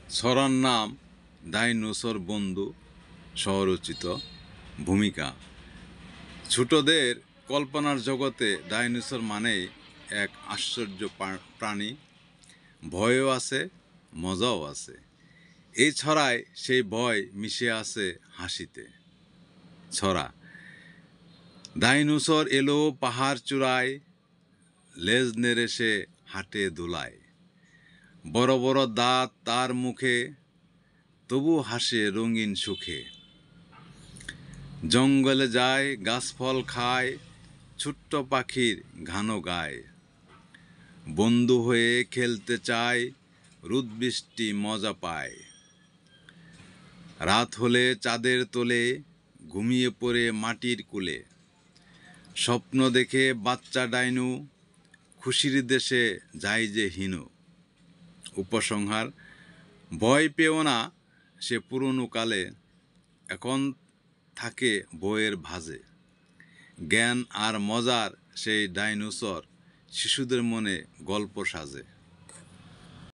ছড়ার নাম ডাইনোসর বন্ধু, স্বরচিত ভূমিকা। ছোটদের কল্পনার জগতে ডাইনোসর মানেই এক আশ্চর্য প্রাণী, ভয়ও আছে, মজাও আছে। এই ছড়ায় সেই ভয় মিশে আছে হাসিতে। ছড়া: ডাইনোসর এলো পাহাড় চূড়ায়, লেজ নেড়ে সে হাঁটে দোলায়। বড় বড় দাঁত তার মুখে, তবু হাসে রঙিন সুখে। জঙ্গলে যায়, গাছফল খায়, ছোট্ট পাখির গানও গায়। বন্ধু হয়ে খেলতে চায়, রোদ বৃষ্টি মজা পায়। রাত হলে চাঁদের তোলে, ঘুমিয়ে পড়ে মাটির কোলে। স্বপ্ন দেখে বাচ্চা ডাইনু, খুশির দেশে যায় যে হিনু। উপসংহার: ভয় পেও না সে পুরনো কালে, এখন থাকে বইয়ের ভাঁজে। জ্ঞান আর মজার সেই ডাইনোসর শিশুদের মনে গল্প সাজে।